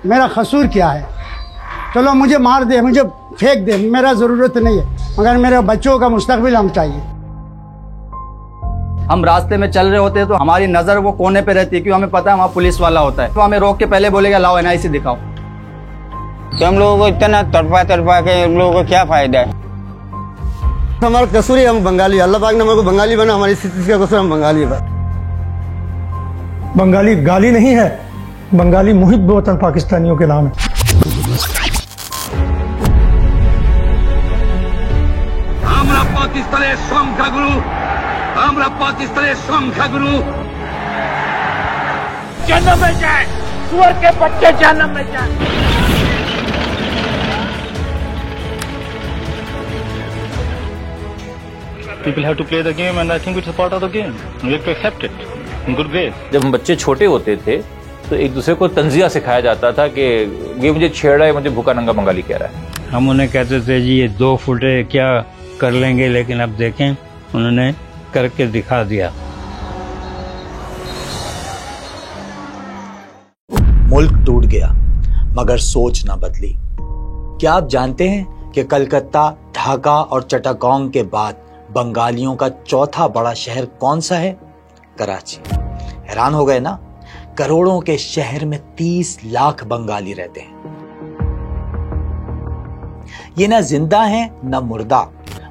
मेरा कसूर क्या है? चलो मुझे मार दे, मुझे फेंक दे, मेरा ज़रूरत नहीं है, मगर मेरे बच्चों का मुस्तकबिल हम चाहिए। हम रास्ते में चल रहे होते हैं तो हमारी नज़र वो कोने पे रहती है, क्योंकि हमें पता है वहाँ पुलिस वाला होता है, तो हमें रोक के पहले बोलेगा लाओ NIC दिखाओ। तो हम लोगों को इतना तड़पा के हम लोगों को क्या फायदा है? हमारा कसूर है, हम बंगाली, अल्लाह पाक ने हमारे को बंगाली बना, हमारी स्थिति का कसूर, हम बंगाली है। बंगाली गाली नहीं है, बंगाली मुहिब वतन पाकिस्तानियों के नाम है। আমরা পাকিস্তানের সংখ্যাগুরু, আমরা পাকিস্তানের সংখ্যাগুরু। जन्म में जाए, सुअर के बच्चे जन्म में जाए। People have to play the game, and I think it's a part of the game. We have to accept it in good ways. जब हम बच्चे छोटे होते थे तो एक दूसरे को तंजिया सिखाया जाता था कि ये मुझे छेड़ रहा है, मुझे भूखा नंगा बंगाली कह रहा है। हम उन्हें कहते थे जी ये 2 फुटे क्या कर लेंगे, लेकिन अब देखें उन्होंने करके दिखा दिया। मुल्क टूट गया मगर सोच ना बदली। क्या आप जानते हैं कि कलकत्ता, ढाका और चट्टागोंग के बाद बंगालियों का चौथा बड़ा शहर कौन सा है? कराची। हैरान हो गए ना? करोड़ों के शहर में 30 लाख बंगाली रहते हैं। ये ना जिंदा है ना मुर्दा।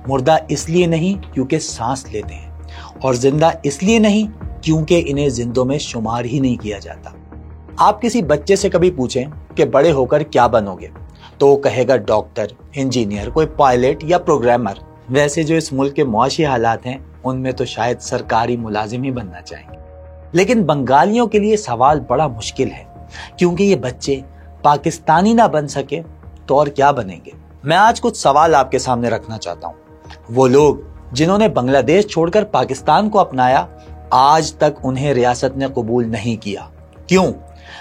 मुर्दा इसलिए नहीं क्योंकि सांस लेते हैं, और जिंदा इसलिए नहीं क्योंकि इन्हें जिंदों में शुमार ही नहीं किया जाता। आप किसी बच्चे से कभी पूछें कि बड़े होकर क्या बनोगे, तो वो कहेगा डॉक्टर, इंजीनियर, कोई पायलट या प्रोग्रामर। वैसे जो इस मुल्क के मुआशी हालात हैं उनमें तो शायद सरकारी मुलाजिम ही बनना चाहेंगे। लेकिन बंगालियों के लिए सवाल बड़ा मुश्किल है, क्योंकि ये बच्चे पाकिस्तानी ना बन सके तो और क्या बनेंगे? मैं आज कुछ सवाल आपके सामने रखना चाहता हूँ। वो लोग जिन्होंने बांग्लादेश छोड़कर पाकिस्तान को अपनाया, आज तक उन्हें रियासत ने कबूल नहीं किया। क्यों?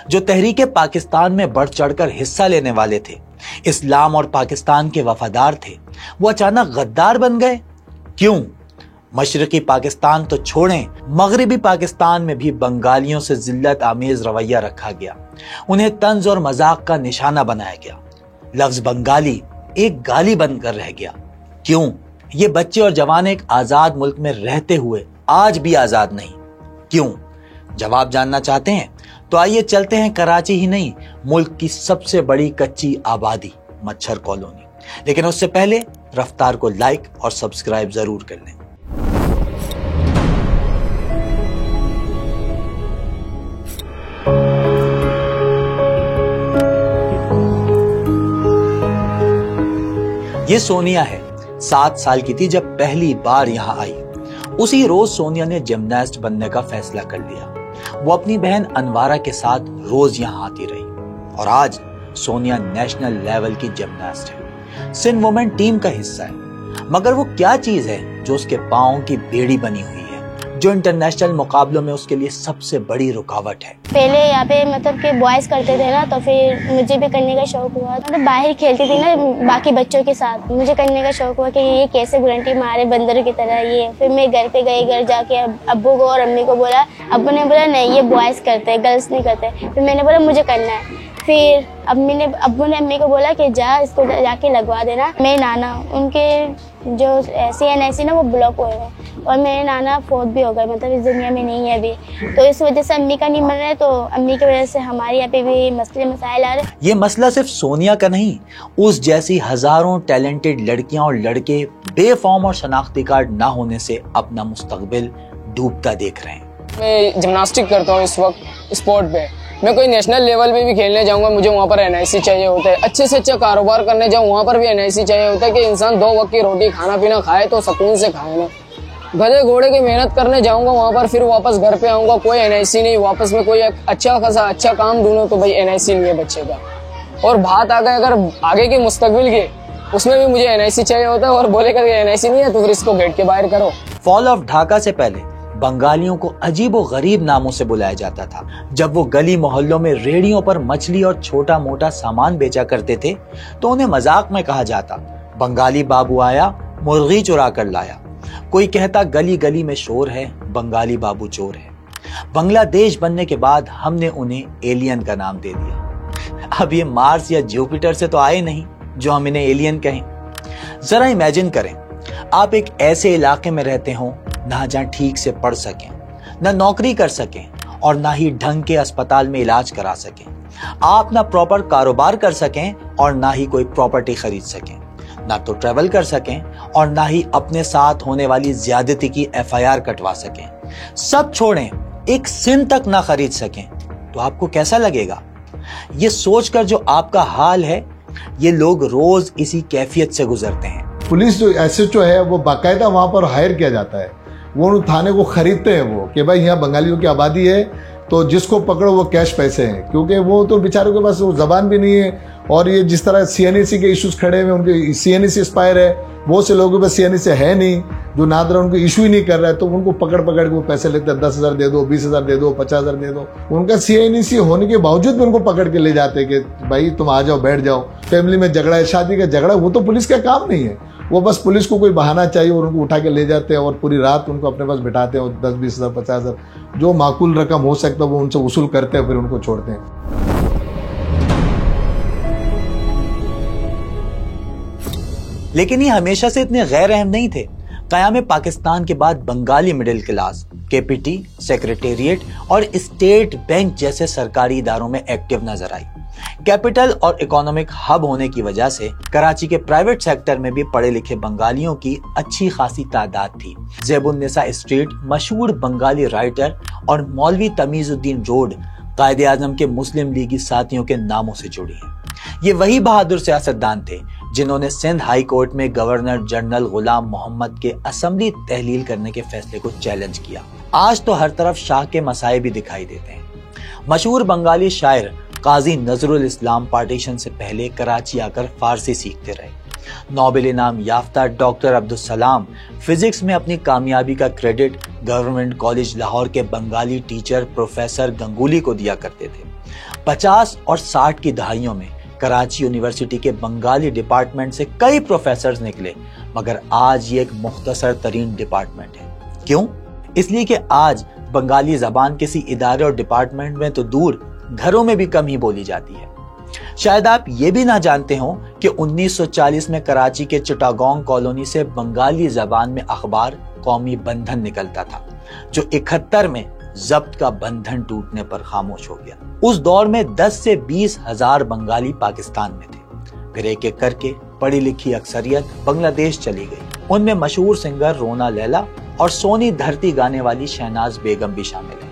जो तहरीके पाकिस्तान में बढ़ चढ़कर हिस्सा लेने वाले थे, इस्लाम और पाकिस्तान के वफादार थे, वो अचानक गद्दार बन गए। क्यों? मशरकी पाकिस्तान तो छोड़ें, मगरिबी पाकिस्तान में भी बंगालियों से जिल्लत आमेज रवैया रखा गया, उन्हें तंज और मजाक का निशाना बनाया गया। लफ्ज बंगाली एक गाली बनकर रह गया। क्यों? ये बच्चे और जवान एक आजाद मुल्क में रहते हुए आज भी आजाद नहीं। क्यों? जवाब जानना चाहते हैं तो आइए चलते हैं कराची ही नहीं, मुल्क की सबसे बड़ी कच्ची आबादी मच्छर कॉलोनी। लेकिन उससे पहले रफ्तार को लाइक और सब्सक्राइब जरूर कर लें। ये सोनिया है, 7 साल की थी जब पहली बार यहाँ आई। उसी रोज सोनिया ने जिमनास्ट बनने का फैसला कर लिया। वो अपनी बहन अनवारा के साथ रोज यहाँ आती रही, और आज सोनिया नेशनल लेवल की जिमनास्ट है, सिंध वुमेन टीम का हिस्सा है। मगर वो क्या चीज है जो उसके पांव की बेड़ी बनी हुई है, जो इंटरनेशनल मुकाबलों में उसके लिए सबसे बड़ी रुकावट है? पहले यहाँ पे मतलब कि बॉयज करते थे ना, तो फिर मुझे भी करने का शौक हुआ। मतलब बाहर खेलती थी ना बाकी बच्चों के साथ, मुझे करने का शौक हुआ कि ये कैसे गुरंटी मारे बंदरों की तरह ये। फिर मैं घर पे गई, घर जाके अब्बू को और अम्मी को बोला। अब्बू ने बोला नहीं ये बॉयज करते हैं, गर्ल्स नहीं करते। फिर मैंने बोला मुझे करना है। फिर अब्बू ने अम्मी को बोला कि जा इसको जाके लगवा देना। मेरे नाना उनके जो CNIC ना वो ब्लॉक हुए हैं, और मेरे नाना फोत भी हो गए, मतलब इस दुनिया में नहीं है अभी। तो इस वजह से अम्मी का नहीं बन रहा है, तो अम्मी की वजह से हमारे यहाँ पे भी मसले मसाइल आ रहे हैं। ये मसला सिर्फ सोनिया का नहीं, उस जैसी हजारों टैलेंटेड लड़कियां और लड़के बेफॉर्म और शनाख्ती कार्ड ना होने से अपना मुस्तकबिल डूबता देख रहे हैं। मैं जिम्नास्टिक करता हूँ इस वक्त स्पोर्ट पे। मैं कोई नेशनल लेवल पे भी खेलने जाऊंगा, मुझे वहाँ पर NIC चाहिए होता है। अच्छे से अच्छा कारोबार करने जाऊँ, वहाँ पर भी NIC चाहिए होता है कि इंसान 2 वक्त की रोटी खाना पीना खाए तो सुकून से खाए ना। गधे घोड़े की मेहनत करने जाऊंगा वहाँ पर, फिर वापस घर पे आऊंगा, कोई NIC नहीं। वापस में कोई अच्छा खासा अच्छा काम ढूंढो तो भाई NIC नहीं है बच्चे का। और बात आ गई अगर आगे के मुस्तकबिल के, उसमें भी मुझे NIC चाहिए होता है, और बोलेगा कि NIC नहीं है तो फिर इसको गेट के बाहर करो। फॉल ऑफ ढाका से पहले बंगालियों को अजीब व गरीब नामों से बुलाया जाता था। जब वो गली मोहल्लों में रेडियों पर मछली और छोटा मोटा सामान बेचा करते थे तो उन्हें मजाक में कहा जाता, बंगाली बाबू आया मुर्गी चुरा कर लाया। कोई कहता गली गली में शोर है, बंगाली बाबू चोर है। बांग्लादेश बनने के बाद हमने उन्हें एलियन का नाम दे दिया। अब ये मार्स या जुपिटर से तो आए नहीं जो हम इन्हें एलियन कहें। जरा इमेजिन करें, आप एक ऐसे इलाके में रहते हो ना जहां ठीक से पढ़ सकें, ना नौकरी कर सकें और ना ही ढंग के अस्पताल में इलाज करा सकें। आप ना प्रॉपर कारोबार कर सकें और ना ही कोई प्रॉपर्टी खरीद सकें, ना तो ट्रेवल कर सकें और ना ही अपने साथ होने वाली ज्यादती की FIR कटवा सकें। सब छोड़ें, एक सिन तक ना खरीद सकें, तो आपको कैसा लगेगा? ये सोचकर जो आपका हाल है, ये लोग रोज इसी कैफियत से गुजरते हैं। पुलिस जो SHO है वो बाकायदा वहां पर हायर किया जाता है, वो उन थाने को खरीदते हैं वो कि भाई यहाँ बंगालियों की आबादी है तो जिसको पकड़ो वो कैश पैसे हैं, क्योंकि वो तो बेचारों के पास वो जबान भी नहीं है। और ये जिस तरह CNEC के इश्यूज खड़े हुए, उनके CNEC एक्सपायर है, बहुत से लोगों के पास CNEC है नहीं, जो नादरा उनको इशू ही नहीं कर रहा है, तो उनको पकड़ पकड़ के वो पैसे लेते हैं। 10,000 दे दो, 20,000 दे दो, 50,000 दे दो। उनका CNEC होने के बावजूद भी उनको पकड़ के ले जाते हैं कि भाई तुम आ जाओ, बैठ जाओ। फैमिली में झगड़ा है, शादी का झगड़ा, वो तो पुलिस का काम नहीं है। वो बस पुलिस को कोई बहाना चाहिए और उनको उठा के ले जाते हैं और पूरी रात उनको अपने पास बिठाते हैं और 10, 20,000, 50,000 जो माकूल रकम हो सकता है वो उनसे वसूल करते हैं, फिर उनको छोड़ते हैं। लेकिन ये हमेशा से इतने गैर अहम नहीं थे। क़याम पाकिस्तान के बाद Bengali middle class KPT, secretariat और स्टेट बैंक जैसे सरकारी इदारों में एक्टिव नजर आई। कैपिटल और इकोनॉमिक हब होने की वजह से कराची के प्राइवेट सेक्टर में भी पढ़े लिखे बंगालियों की अच्छी खासी तादाद थी। ज़ेबुन्निसा स्ट्रीट मशहूर बंगाली राइटर और मौलवी तमीजुद्दीन रोड कायदे आजम के मुस्लिम लीगी साथियों के नामों से जुड़ी है। ये वही बहादुर सियासतदान थे जिन्होंने सिंध हाई कोर्ट में गवर्नर जनरल गुलाम मोहम्मद के असेंबली तहलील करने के फैसले को चैलेंज किया। आज तो हर तरफ शाह के मसाए भी दिखाई देते हैं। मशहूर बंगाली शायर काजी नजरुल इस्लाम पार्टीशन से पहले कराची आकर फारसी सीखते रहे। नोबेल इनाम याफ्ता डॉक्टर अब्दुल सलाम फिजिक्स में अपनी कामयाबी का क्रेडिट गवर्नमेंट कॉलेज लाहौर के बंगाली टीचर प्रोफेसर गंगुली को दिया करते थे। 50 और 60 की दहाइयों में कराची यूनिवर्सिटी के बंगाली डिपार्टमेंट से कई प्रोफेसर्स निकले, मगर आज ये एक मुख्तसर तरीन डिपार्टमेंट है। क्यों? इसलिए कि आज बंगाली जबान किसी इदारे और डिपार्टमेंट में तो दूर, घरों में भी कम ही बोली जाती है। शायद आप ये भी ना जानते हो कि 1940 में कराची के चिटागोंग कॉलोनी से बंगाली जबान में अखबार कौमी बंधन निकलता था, जो 71 में जब्त का बंधन टूटने पर खामोश हो गया। उस दौर में 10 से 20 हजार बंगाली पाकिस्तान में थे। फिर एक एक करके पढ़ी लिखी अक्सरियत बांग्लादेश चली गई। उनमें मशहूर सिंगर रोना लैला और सोनी धरती गाने वाली शहनाज बेगम भी शामिल है।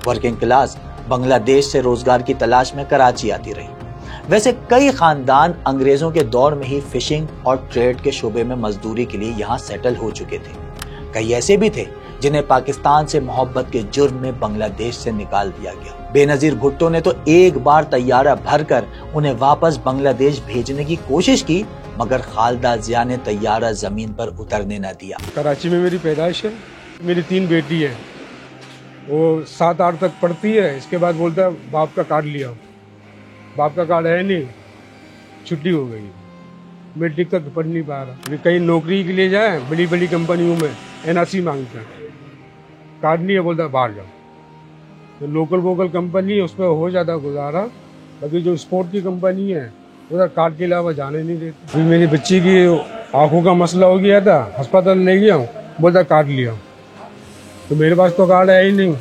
वर्किंग क्लास बांग्लादेश से रोजगार की तलाश में कराची आती रही। वैसे कई खानदान अंग्रेजों के दौर में ही फिशिंग और ट्रेड के शोबे में मजदूरी के लिए यहाँ सेटल हो चुके थे। कई ऐसे भी थे जिन्हें पाकिस्तान से मोहब्बत के जुर्म में बांग्लादेश से निकाल दिया गया। बेनजीर भुट्टो ने तो एक बार तैयारा भरकर उन्हें वापस बांग्लादेश भेजने की कोशिश की, मगर खालदा जिया ने तैयारा जमीन पर उतरने न दिया। कराची में मेरी पैदाइश है, मेरी 3 बेटी है। वो 7-8 तक पढ़ती है, इसके बाद बोलता है बाप का कार्ड लिया। बाप का कार्ड है नहीं, छुट्टी हो गई, मैं टिक तक पढ़ नहीं पा रहा। कहीं नौकरी के लिए जाए बड़ी बड़ी कंपनियों में NRC मांगते हैं, कार्ड नहीं है, बोलता है बाहर जाओ। तो लोकल वोकल कंपनी है, उस पर हो जाता गुजारा, बाकी जो स्पोर्ट की कंपनी है उधर कार्ड के अलावा जाने नहीं देते। फिर मेरी बच्ची की आंखों का मसला हो गया था, अस्पताल ले गया हूँ, बोलता कार्ड लिया। तो मेरे पास तो कार्ड है ही नहीं।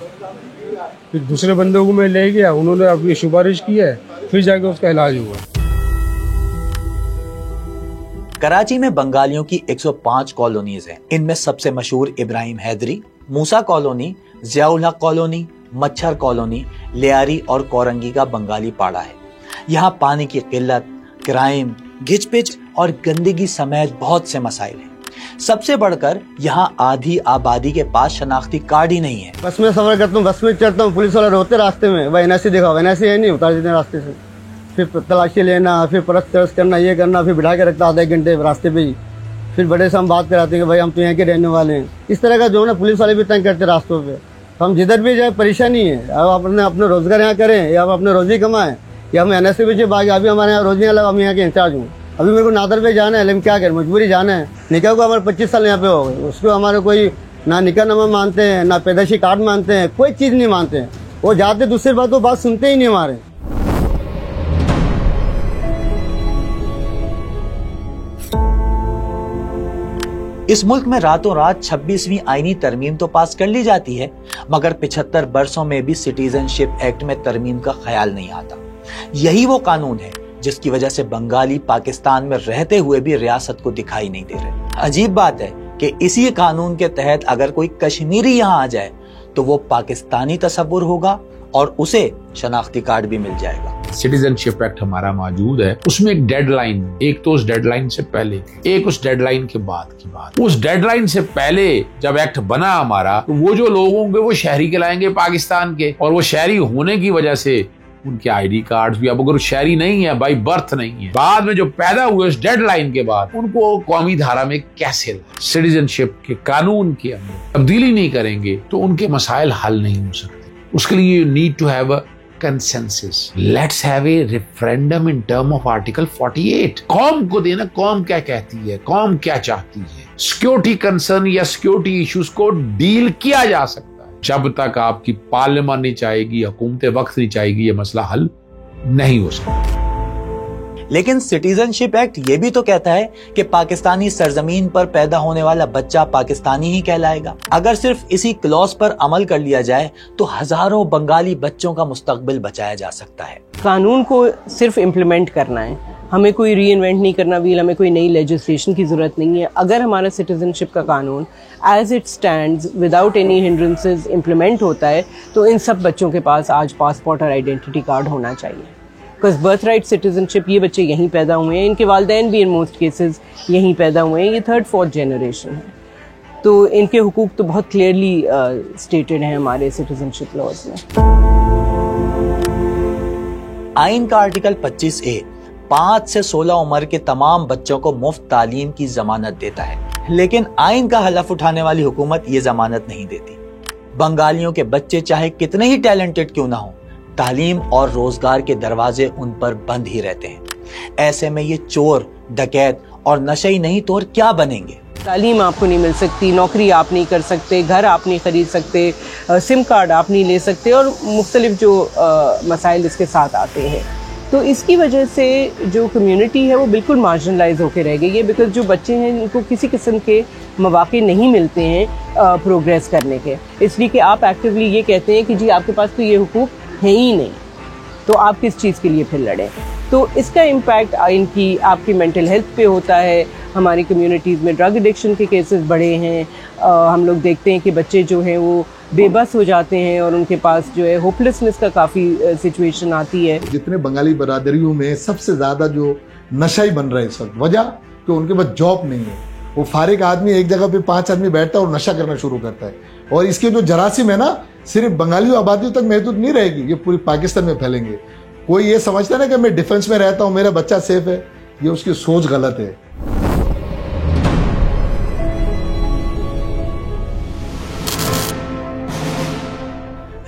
फिर दूसरे बंदों को मैं ले गया, उन्होंने अपनी सिफारिश की है, फिर जाके उसका इलाज हुआ। कराची में बंगालियों की 105 कॉलोनीज हैं। इनमें सबसे मशहूर इब्राहिम हैदरी, मूसा कॉलोनी, जियाउल हक कॉलोनी, मच्छर कॉलोनी, लियारी और कोरंगी का बंगाली पाड़ा है। यहाँ पानी की किल्लत, क्राइम, घिचपिच और गंदगी समेत बहुत से मसाइल हैं। सबसे बढ़कर यहाँ आधी आबादी के पास शनाख्ती कार्ड ही नहीं है। बस में सफर करता हूँ, बस में चढ़ता हूँ, पुलिस वाले रोते रास्ते में, भाई NRC दिखाओ, NRC है नहीं, उतार देते रास्ते से। फिर तलाशी लेना, फिर परस तरस करना, ये करना, फिर बिठा के रखता आधे घंटे रास्ते पे ही। फिर बड़े से हम बात कराते हैं कि भाई हम तो यहाँ के रहने वाले हैं। इस तरह का जो ना पुलिस वाले भी तंग करते रास्तों पे। हम जिधर भी जाए परेशानी है। अब अपने रोजगार यहाँ करें या हम अपने रोजी कमाएं या हम NRC पीछे भागे। अभी हमारे यहाँ रोजी अलग, हम यहाँ के इंचार्ज हूँ। अभी मेरे को नादर पे जाना है, लेकिन क्या करें, मजबूरी जाना है। निकाह को हमारे 25 साल यहाँ पे हो गए, उसको हमारे कोई ना निकाहनामा मानते हैं, ना पैदाइशी कार्ड मानते हैं, कोई चीज़ नहीं मानते हैं। वो जाते दूसरी बात, वो बात सुनते ही नहीं हमारे। इस मुल्क में रातों रात 26वीं आईनी तरमीम तो पास कर ली जाती है, मगर 75 बरसों में भी सिटीजनशिप एक्ट में तरमीम का ख्याल नहीं आता। यही वो कानून है जिसकी वजह से बंगाली पाकिस्तान में रहते हुए भी रियासत को दिखाई नहीं दे रहे। अजीब बात है कि इसी कानून के तहत अगर कोई कश्मीरी यहाँ आ जाए तो वो पाकिस्तानी तस्वुर होगा और उसे शनाख्ती कार्ड भी मिल जाएगा। सिटीजनशिप एक्ट हमारा मौजूद है, उसमें एक डेडलाइन, एक तो उस डेडलाइन से पहले, एक उस डेडलाइन के बाद की बात। उस डेडलाइन से पहले जब एक्ट बना हमारा, तो वो जो लोग होंगे वो शहरी कहलाएंगे पाकिस्तान के, और वो शहरी होने की वजह से उनके आईडी कार्ड भी, अब अगर शहरी नहीं है, बाई बर्थ नहीं है, बाद में जो पैदा हुए उस डेडलाइन के बाद, उनको कौमी धारा में कैसे सिटीजनशिप के कानून के अंदर तब्दीली नहीं करेंगे तो उनके मसाइल हल नहीं हो सकते। उसके लिए you need to have a consensus. Let's have a referendum in term of Article 48. कौम को देना, कौम क्या कहती है, कौम क्या चाहती है, सिक्योरिटी कंसर्न या सिक्योरिटी इश्यूज को डील किया जा सकता है। जब तक आपकी पार्लियामेंट नहीं चाहेगी, हुकूमत वक्त नहीं चाहेगी, ये मसला हल नहीं हो सकता। लेकिन सिटीजनशिप एक्ट ये भी तो कहता है कि पाकिस्तानी सरजमीन पर पैदा होने वाला बच्चा पाकिस्तानी ही कहलाएगा। अगर सिर्फ इसी क्लॉज पर अमल कर लिया जाए तो हजारों बंगाली बच्चों का मुस्तकबिल बचाया जा सकता है। कानून को सिर्फ इम्प्लीमेंट करना है, हमें कोई री इन्वेंट नहीं करना व्हील, हमें कोई नई लेजिस्लेशन की जरूरत नहीं है। अगर हमारा सिटीजनशिप का कानून as it stands without any hindrances implement होता है तो इन सब बच्चों के पास आज पासपोर्ट और आइडेंटिटी कार्ड होना चाहिए। बिकॉज बर्थ राइट सिटीजनशिप, ये बच्चे यहीं पैदा हुए हैं, इनके वालिदैन भी इन मोस्ट केसेस यहीं पैदा हुए हैं, ये 3rd 4th जनरेशन है, तो इनके हुकूक तो बहुत क्लियरली स्टेटेड हैं हमारे सिटीजनशिप लॉज में। आइन का आर्टिकल 25A 5 से 16 उम्र के तमाम बच्चों को मुफ्त तालीम की जमानत देता है, लेकिन आइन का हलफ उठाने वाली हुकूमत ये जमानत नहीं देती। बंगालियों के बच्चे चाहे कितने ही टैलेंटेड क्यों ना हो, तालीम और रोजगार के दरवाजे उन पर बंद ही रहते हैं। ऐसे में ये चोर, डकैत और नशे नहीं तो और क्या बनेंगे। तालीम आपको नहीं मिल सकती, नौकरी आप नहीं कर सकते, घर आप नहीं खरीद सकते, सिम कार्ड आप नहीं ले सकते और मुख्तलिफ जो मसाइल इसके साथ आते हैं। तो इसकी वजह से जो कम्युनिटी है वो बिल्कुल मार्जिनलाइज होकर रह गई है, बिकॉज जो बच्चे हैं इनको किसी किस्म के मौके नहीं मिलते हैं प्रोग्रेस करने के, इसलिए कि आप एक्टिवली ये कहते हैं कि जी आपके पास तो ये हुकूक है ही नहीं, तो आप किस चीज़ के लिए फिर लड़ें। तो इसका इम्पैक्ट इनकी आपकी मेंटल हेल्थ पे होता है। हमारी कम्युनिटीज़ में ड्रग एडिक्शन के केसेस बढ़े हैं। हम लोग देखते हैं कि बच्चे जो हैं वो बेबस हो जाते हैं और उनके पास जो है होपलेसनेस का काफ़ी सिचुएशन आती है। जितने बंगाली बरादरियों में सबसे ज़्यादा जो नशा ही बन रहा है इस वक्त, वजह कि उनके पास जॉब नहीं है। वो फारिग आदमी एक जगह पे 5 आदमी बैठता है और नशा करना शुरू करता है, और इसके जो जरासीम है ना, सिर्फ बंगाली आबादियों तक महदूद नहीं रहेगी, ये पूरी पाकिस्तान में फैलेंगे। कोई ये समझता है ना कि मैं डिफेंस में रहता हूं, मेरा बच्चा सेफ है, ये उसकी सोच गलत है।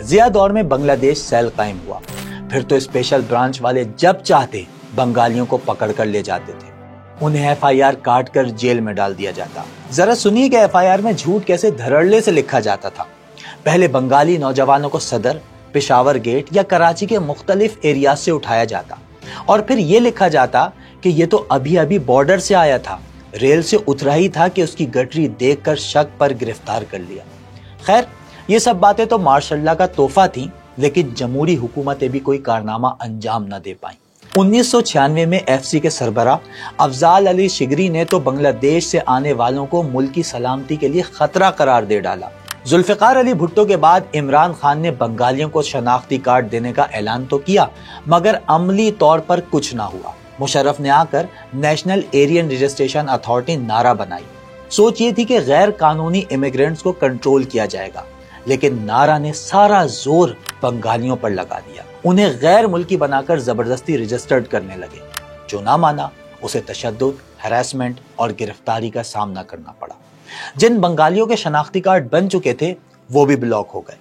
जिया दौर में बांग्लादेश सेल कायम हुआ, फिर तो स्पेशल ब्रांच वाले जब चाहते बंगालियों को पकड़ कर ले जाते थे, उन्हें FIR काट कर जेल में डाल दिया जाता। जरा सुनिए कि FIR में झूठ कैसे धड़ल्ले से लिखा जाता था। पहले बंगाली नौजवानों को सदर, पेशावर गेट या कराची के मुख्तलिफ एरिया से उठाया जाता और फिर ये लिखा जाता कि ये तो अभी अभी बॉर्डर से आया था, रेल से उतरा ही था कि उसकी गठरी देखकर शक पर गिरफ्तार कर लिया। खैर, ये सब बातें तो मार्शल्लाह का तोहफा थी, लेकिन जमहूरी हुकूमतें भी कोई कारनामा अंजाम न दे पाई। 1996 में FC के सरबराह अफजाल अली शिगरी ने तो बांग्लादेश से आने वालों को मुल्क की सलामती के लिए खतरा करार दे डाला। जुल्फिकार अली भुट्टो के बाद इमरान खान ने बंगालियों को शनाख्ती कार्ड देने का ऐलान तो किया, मगर अमली तौर पर कुछ ना हुआ। मुशर्रफ ने आकर नेशनल एरियन रजिस्ट्रेशन अथॉरिटी नारा बनाई। सोच ये थी कि गैर कानूनी इमिग्रेंट्स को कंट्रोल किया जाएगा, लेकिन नारा ने सारा जोर बंगालियों पर लगा दिया। उन्हें गैर मुल्की बनाकर जबरदस्ती रजिस्टर्ड करने लगे। जो ना माना उसे तशद्दुद, हैरेसमेंट और गिरफ्तारी का सामना करना पड़ा। जिन बंगालियों के शनाख्ती कार्ड बन चुके थे वो भी ब्लॉक हो गए।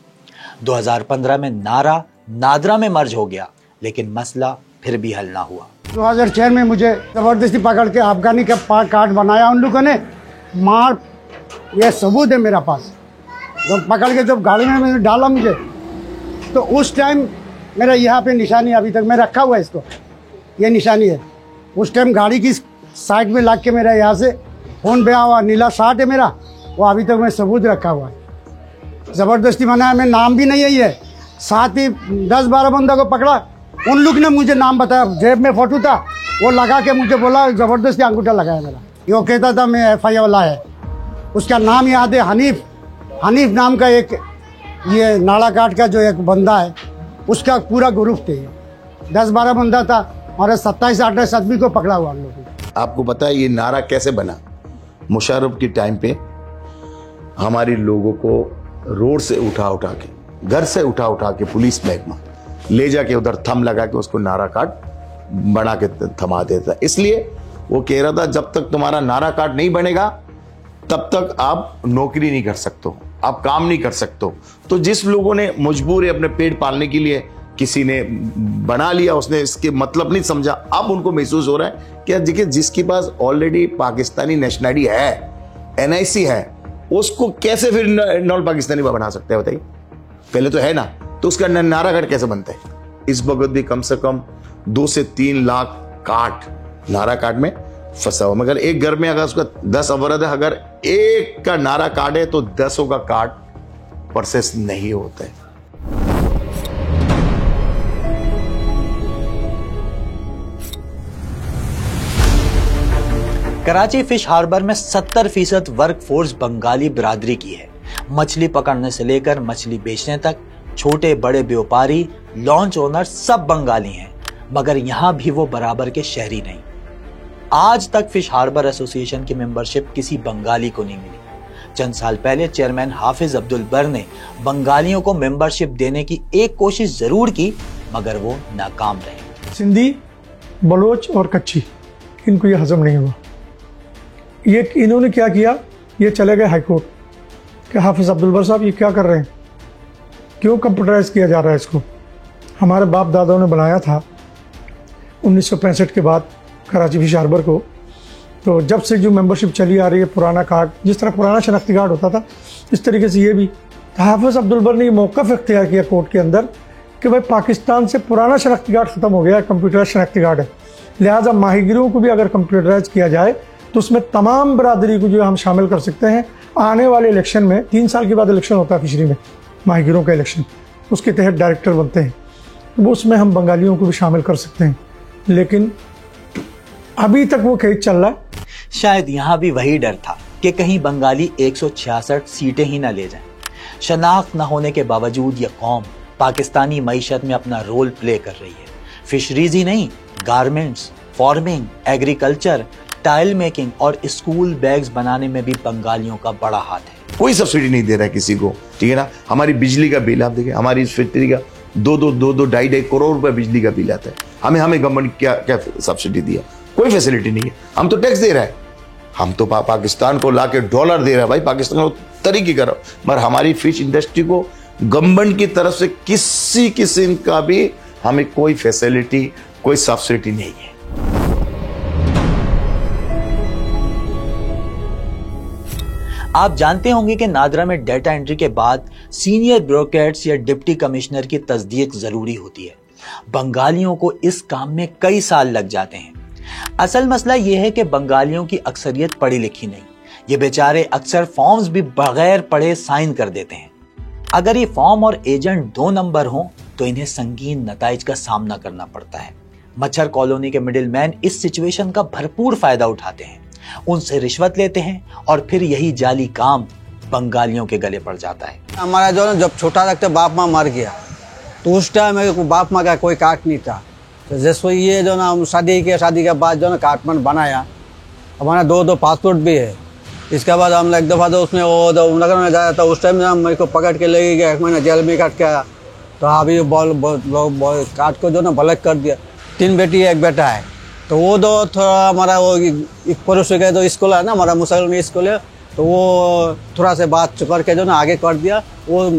2015 में नारा नादरा में मर्ज हो गया, लेकिन मसला फिर भी हल ना हुआ। 2006 में मुझे जबरदस्ती पकड़ के अफगानी का कार्ड बनाया उन लोगों ने, मार, ये सबूत है मेरा पास। जब पकड़ के जब गाड़ी में मैंने डाला मुझे, तो उस टाइम मेरा यहाँ पे निशानी अभी तक मैं रखा हुआ है, इसको ये निशानी है। उस टाइम गाड़ी की साइड में लग के मेरा यहाँ से फोन पे हुआ नीला शार्ट है मेरा, वो अभी तक मैं सबूत रखा हुआ है। ज़बरदस्ती बनाया, मैं नाम भी नहीं यही है, साथ ही 10-12 बंदा को पकड़ा, उन लोग ने मुझे नाम बताया, जेब में फोटो था वो लगा के मुझे बोला ज़बरदस्ती अंगूठा लगाया मेरा। यो कहता था मैं FI वाला है, उसका नाम याद है हनीफ नाम का एक ये नालाघाट का जो एक बंदा है, उसका पूरा ग्रुप थे, 10-12 बंदा था और 27-28 आदमी को पकड़ा हुआ हम लोगों ने। आपको पता है ये नारा कैसे बना? मुशर्रफ के टाइम पे हमारे लोगों को रोड से उठा के, घर से उठा के पुलिस महकमा ले जाके उधर थम लगा के उसको नारा काट बना के थमा देता। इसलिए वो कह रहा था जब तक तुम्हारा नारा काट नहीं बनेगा तब तक आप नौकरी नहीं कर सकते हो, आप काम नहीं कर सकते हो। तो जिस लोगों ने मजबूर है अपने पेट पालने के लिए, किसी ने बना लिया, उसने इसके मतलब नहीं समझा, अब उनको महसूस हो रहा है कि देखिए जिसके पास ऑलरेडी पाकिस्तानी नेशनलिटी है, NIC है, उसको कैसे फिर नॉन पाकिस्तानी बना सकते हैं बताइए? पहले तो है ना, तो उसका नारा काट कैसे बनता है? इस वक्त भी कम से कम 2 से 3 लाख काट नारा काट में फंसा हुआ। मगर एक घर में अगर उसका 10 अवरद है, अगर एक का नारा काट है तो 10 का काट प्रोसेस नहीं होता है। कराची फिश हार्बर में 70% वर्कफोर्स बंगाली बिरादरी की है। मछली पकड़ने से लेकर मछली बेचने तक छोटे बड़े व्यापारी, लॉन्च ओनर सब बंगाली हैं, मगर यहां भी वो बराबर के शहरी नहीं। आज तक फिश हार्बर एसोसिएशन की मेंबरशिप किसी बंगाली को नहीं मिली। चंद साल पहले चेयरमैन हाफिज अब्दुल बर ने बंगालियों को मेंबरशिप देने की एक कोशिश जरूर की, मगर वो नाकाम रहे। सिंधी, बलोच और कच्ची, इनको ये हजम नहीं हुआ। ये इन्होंने क्या किया, ये चले गए हाईकोर्ट कि हाफिज अब्दुल बर साहब ये क्या कर रहे हैं, क्यों कंप्यूटराइज किया जा रहा है इसको? हमारे बाप दादाओं ने बनाया था 1965 के बाद कराची फिश हार्बर को। तो जब से जो मेंबरशिप चली आ रही है, पुराना कार्ड, जिस तरह पुराना शनाख्ती कार्ड होता था, इस तरीके से ये भी। हाफिज अब्दुल बर ने ये मौक़िफ़ इख्तियार किया कोर्ट के अंदर कि भाई पाकिस्तान से पुराना शनाख्ती कार्ड ख़त्म हो गया है, कंप्यूटराइज शनाख्ती कार्ड है, लिहाजा माहीगिरों को भी अगर कंप्यूटराइज किया जाए तो उसमें तमाम बरादरी को जो हम शामिल कर सकते हैं। आने वाले इलेक्शन में 3 साल के बाद इलेक्शन होता है फिशरी में, माहीगिरों का इलेक्शन, उसके तहत डायरेक्टर बनते हैं, तो उसमें हम बंगालियों को भी शामिल कर सकते हैं। लेकिन अभी तक वो खेत चल रहा है। शायद यहाँ भी वही डर था कि कहीं बंगाली 166 सीटें ही ना ले जाएं। शनाख्त न होने के बावजूद ये कौम पाकिस्तानी मईशत में अपना रोल प्ले कर रही है। फिशरीज ही नहीं, garments, farming, agriculture, tile making और स्कूल बैग्स बनाने में भी बंगालियों का बड़ा हाथ है। कोई सब्सिडी नहीं दे रहा है किसी को, ठीक है ना। हमारी बिजली का बिल आप देखिए, हमारी इस फैक्ट्री का 2-2 करोड़ रुपए बिजली का बिल आता है। हमें गवर्नमेंट क्या सब्सिडी दिया? कोई फैसिलिटी नहीं है। हम तो टैक्स दे रहे हैं, हम तो पाकिस्तान को लाके डॉलर दे रहे हैं भाई, पाकिस्तान को तरीके कर, मगर हमारी फिश इंडस्ट्री को गवर्नमेंट की तरफ से किसी किस्म का भी हमें कोई फैसिलिटी, कोई सब्सिडी नहीं है। आप जानते होंगे कि नादरा में डेटा एंट्री के बाद सीनियर ब्यूरोक्रेट्स या डिप्टी कमिश्नर की तस्दीक जरूरी होती है। बंगालियों को इस काम में कई साल लग जाते हैं। असल मसला यह है कि बंगालियों की अक्सरियत पढ़ी लिखी नहीं। ये बेचारे अक्सर फॉर्म्स भी बगैर पढ़े साइन कर देते हैं। अगर ये फॉर्म और एजेंट 2 नंबर हों तो इन्हें संगीन नताइज का सामना करना पड़ता है। मच्छर कॉलोनी के मिडिलमैन इस सिचुएशन का भरपूर फायदा उठाते हैं, उनसे रिश्वत लेते हैं और फिर यही जाली काम बंगालियों के गले पड़ जाता है। हमारा जो ना जब छोटा लगता बाप माँ मर गया तो उस टाइम मेरे को बाप माँ का कोई कार्ड नहीं था। तो जैसे ये जो ना हम शादी के बाद जो ना कार्डमैन बनाया, हमारा 2 पासपोर्ट भी है। इसके बाद हम एक दफ़ा तो उसमें वो नगर में गया था, उस टाइम ना मेरे को पकड़ के ले गया, 1 महीना जेल में काट के आया। तो अभी कार्ड को जो ना ब्लैक कर दिया। 3 बेटी है 1 बेटा है। तो वो दो थोड़ा हमारा वो एक पड़ोस का जो स्कूल है ना, हमारा मुसलमान स्कूल है, तो वो थोड़ा से बात करके जो ना आगे कर दिया। वो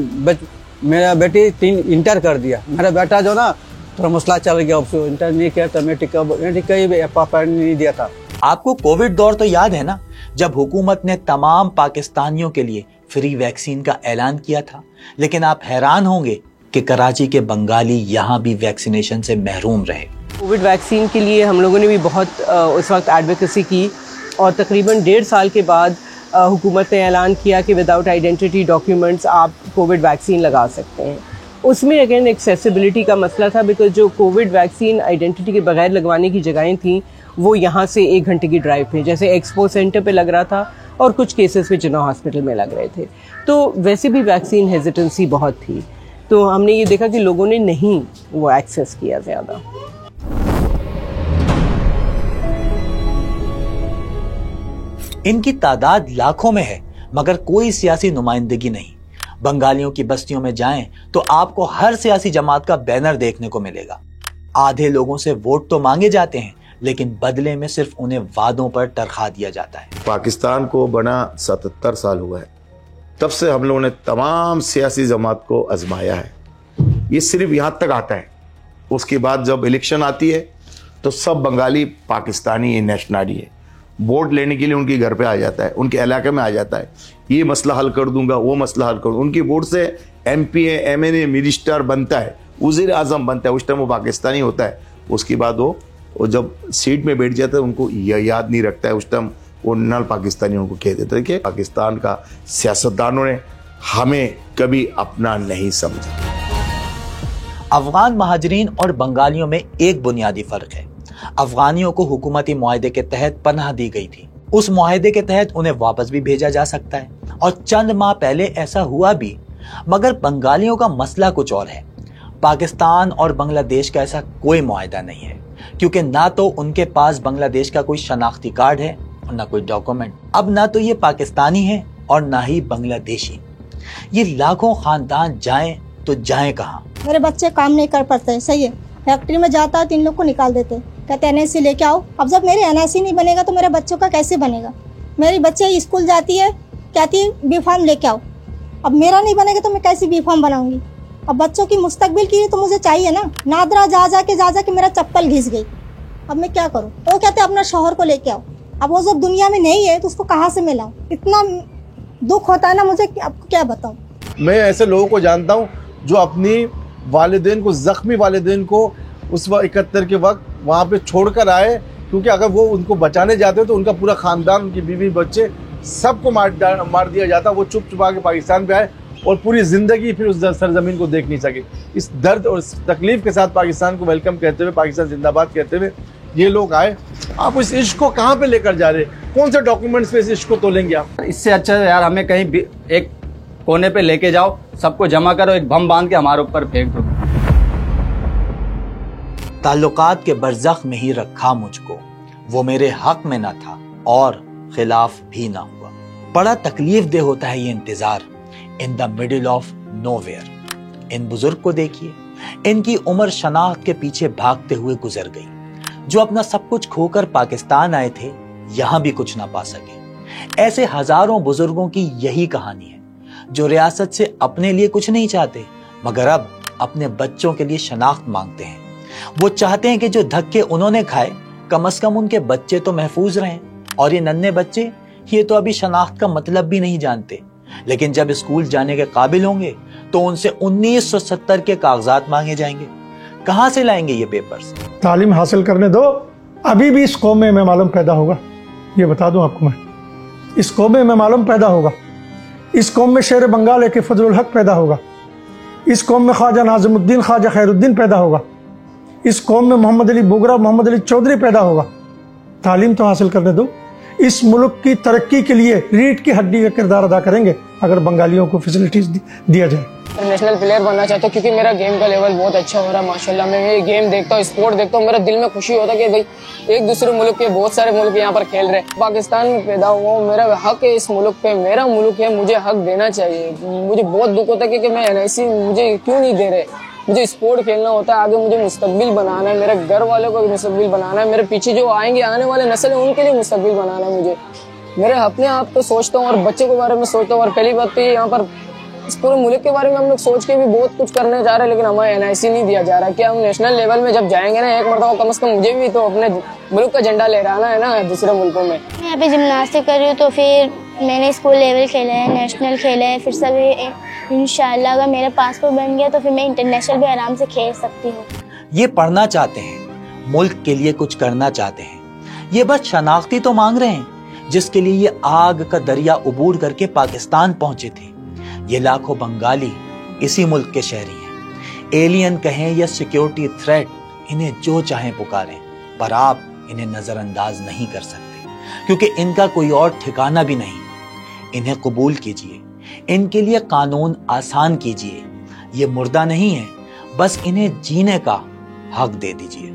मेरा बेटी 3 इंटर कर दिया, मेरा बेटा जो ना थोड़ा मसला चल गया, उसको इंटर नहीं किया तो मेट्रिक का ही पेपर नहीं दिया था। आपको कोविड दौर तो याद है ना, जब हुकूमत ने तमाम पाकिस्तानियों के लिए फ्री वैक्सीन का ऐलान किया था। लेकिन आप हैरान होंगे कि कराची के बंगाली यहाँ भी वैक्सीनेशन से महरूम रहे। कोविड वैक्सीन के लिए हम लोगों ने भी बहुत उस वक्त एडवोकेसी की और तकरीबन 1.5 साल के बाद हुकूमत ने ऐलान किया कि विदाउट आइडेंटिटी डॉक्यूमेंट्स आप कोविड वैक्सीन लगा सकते हैं। उसमें अगेन एक्सेसिबिलिटी का मसला था, बिकॉज जो कोविड वैक्सीन आइडेंटिटी के बगैर लगवाने की जगहें थी वो यहाँ से 1 घंटे की ड्राइव पे, जैसे एक्सपो सेंटर पे लग रहा था और कुछ केसेस में जिन्ना हॉस्पिटल में लग रहे थे। तो वैसे भी वैक्सीन हेजिटेंसी बहुत थी, तो हमने ये देखा कि लोगों ने नहीं वो एक्सेस किया ज़्यादा। इनकी तादाद लाखों में है, मगर कोई सियासी नुमाइंदगी नहीं। बंगालियों की बस्तियों में जाएं तो आपको हर सियासी जमात का बैनर देखने को मिलेगा। आधे लोगों से वोट तो मांगे जाते हैं, लेकिन बदले में सिर्फ उन्हें वादों पर तरखा दिया जाता है। पाकिस्तान को बना 77 साल हुआ है, तब से हम लोगों ने तमाम सियासी जमात को आजमाया है। ये सिर्फ यहाँ तक आता है, उसके बाद जब इलेक्शन आती है तो सब बंगाली पाकिस्तानी नेशनली है, वोट लेने के लिए उनके घर पे आ जाता है, उनके इलाके में आ जाता है, ये मसला हल कर दूंगा, वो मसला हल कर दूंगा। उनकी वोट से MP MNA मिनिस्टर बनता है, वज़ीर आज़म बनता है, उस टाइम वो पाकिस्तानी होता है। उसके बाद वो जब सीट में बैठ जाता है उनको यह याद नहीं रखता है, उस टाइम वो नल पाकिस्तानियों को कह देते हैं कि पाकिस्तान का सियासतदानों ने हमें कभी अपना नहीं समझा। अफगान महाजरीन और बंगालियों में एक बुनियादी फर्क है। अफगानियों को हुकूमती मुआहदे के तहत पनाह दी गई थी, उस मुआहदे के तहत उन्हें वापस भी भेजा जा सकता है, और चंद माह पहले ऐसा हुआ भी। मगर बंगालियों का मसला कुछ और है। पाकिस्तान और बांग्लादेश का ऐसा कोई मुआहदा नहीं है, क्योंकि ना तो उनके पास बांग्लादेश का कोई शनाख्ती कार्ड है और ना कोई डॉक्यूमेंट। अब ना तो ये पाकिस्तानी है और ना ही बांग्लादेशी। ये लाखों खानदान जाएं तो जाएं कहाँ? मेरे बच्चे काम नहीं कर पाते, सही है, फैक्ट्री में जाता है 3 लोग को निकाल देते, कहते NIC लेके आओ। अब जब मेरे NIC नहीं बनेगा तो मेरे बच्चों का कैसे बनेगा? मेरी बच्चे स्कूल जाती है, कहती है B Farm लेके आओ। अब मेरा नहीं बनेगा तो मैं कैसे B Farm बनाऊंगी? अब बच्चों की मुस्तकबिल के लिए तो मुझे चाहिए ना। नादरा जा के मेरा चप्पल घिस गई, अब मैं क्या करूँ? वो कहते अपना शौहर को लेके आओ। अब वो जब दुनिया में नहीं है तो उसको कहाँ से मैं लाऊं? इतना दुख होता है ना मुझे, आपको क्या बताऊं। मैं ऐसे लोगों को जानता हूँ जो अपनी वालिदैन को, जख्मी वालिदैन को उस वक्त 71 के वक्त वहाँ पे छोड़कर आए, क्योंकि अगर वो उनको बचाने जाते तो उनका पूरा खानदान, उनकी बीवी बच्चे सबको मार दिया जाता। वो चुप चुपा के पाकिस्तान पे आए और पूरी जिंदगी फिर उस सरजमीन को देख नहीं सके। इस दर्द और इस तकलीफ के साथ पाकिस्तान को वेलकम कहते हुए, पाकिस्तान जिंदाबाद कहते हुए ये लोग आए। आप इस इश्क को कहाँ पे लेकर जा रहे? कौन से डॉक्यूमेंट्स पे इस इश्क को तोलेंगे आप? इससे अच्छा यार हमें कहीं भी एक कोने पे लेके जाओ, सबको जमा करो, एक बम बांध के हमारे ऊपर फेंक दो। ताल्लुकात के बरज़ख में ही रखा मुझको, वो मेरे हक में ना था और खिलाफ भी ना हुआ। बड़ा तकलीफ दे होता है ये इंतजार, in the middle of nowhere. इन बुजुर्ग को देखिए, इनकी उम्र शनाख्त के पीछे भागते हुए गुजर गई। जो अपना सब कुछ खोकर पाकिस्तान आए थे, यहां भी कुछ ना पा सके। ऐसे हजारों बुजुर्गों की यही कहानी है, जो रियासत से अपने लिए कुछ नहीं चाहते, मगर अब अपने बच्चों के लिए शनाख्त मांगते हैं। वो चाहते हैं कि जो धक्के उन्होंने खाए, कम से कम उनके बच्चे तो महफूज रहें। और ये नन्हे बच्चे, ये तो अभी शनाख्त का मतलब भी नहीं जानते, लेकिन जब स्कूल जाने के काबिल होंगे तो उनसे 1970 के कागजात मांगे जाएंगे। कहां से लाएंगे ये पेपर्स? तालीम हासिल करने दो, अभी भी इस कौम में मालूम पैदा होगा। ये बता दूं आपको, मैं इस कौम में मालूम पैदा होगा। इस कौम में शेर बंगाल के फजलुल हक पैदा होगा। इस कौम में ख्वाजा नाज़िमुद्दीन, ख्वाजा खैरुद्दीन पैदा होगा। इस कौम में मोहम्मद अली बोगरा, मोहम्मद अली चौधरी पैदा होगा। तालीम तो हासिल करने दो। इस मुल्क की तरक्की के लिए रीढ़ की हड्डी का किरदार अदा करेंगे अगर बंगालियों को फैसिलिटीज दिया जाए। नेशनल प्लेयर बनना चाहता हूँ, क्योंकि मेरा गेम का लेवल बहुत अच्छा हो रहा है माशाल्लाह। मैं ये गेम देखता हूँ, स्पोर्ट देखता हूँ, मेरा दिल में खुशी होता है कि भाई एक दूसरे मुल्क के बहुत सारे मुल्क यहाँ पर खेल रहे हैं। पाकिस्तान में पैदा हुआ हूँ, मेरा हक है इस मुल्क पे, मेरा मुल्क है, मुझे हक देना चाहिए। मुझे बहुत दुख होता है कि मैं NIC मुझे क्यों नहीं दे रहे। मुझे स्पोर्ट खेलना होता है, आगे मुझे मुस्तकबिल बनाना है, मेरे घर वालों को मुस्तकबिल बनाना है, मेरे पीछे जो आएंगे आने वाले नस्ल है उनके लिए मुस्तकबिल बनाना है मुझे। मेरे अपने आप को सोचता हूँ और बच्चे के बारे में सोचता हूँ। और पहली बात तो ये, यहाँ पर इस पूरे मुल्क के बारे में हम लोग सोच के भी बहुत कुछ करने जा रहे हैं, लेकिन हमें NIC नहीं दिया जा रहा। क्या हम नेशनल लेवल में जब जाएंगे ना, एक मरतबा कम से कम मुझे भी तो अपने मुल्क का झंडा लहराना है ना दूसरे मुल्कों में। मैं यहाँ पे जिम्नास्टिक कर रही हूँ, तो फिर मैंने स्कूल लेवल खेला है, नेशनल खेला है, फिर सभी इंशाल्लाह अगर मेरा पासपोर्ट बन गया तो फिर मैं इंटरनेशनल भी आराम से खेल सकती हूँ। ये पढ़ना चाहते हैं, मुल्क के लिए कुछ करना चाहते हैं, ये बस शनाख्ती तो मांग रहे हैं जिसके लिए ये आग का दरिया उबूर करके पाकिस्तान पहुंचे थे। ये लाखों बंगाली इसी मुल्क के शहरी हैं। एलियन कहें या सिक्योरिटी थ्रेट, इन्हें जो चाहें पुकारें, पर आप इन्हें नजरअंदाज नहीं कर सकते, क्योंकि इनका कोई और ठिकाना भी नहीं। इन्हें कबूल कीजिए, इनके लिए कानून आसान कीजिए। ये मुर्दा नहीं है, बस इन्हें जीने का हक दे दीजिए।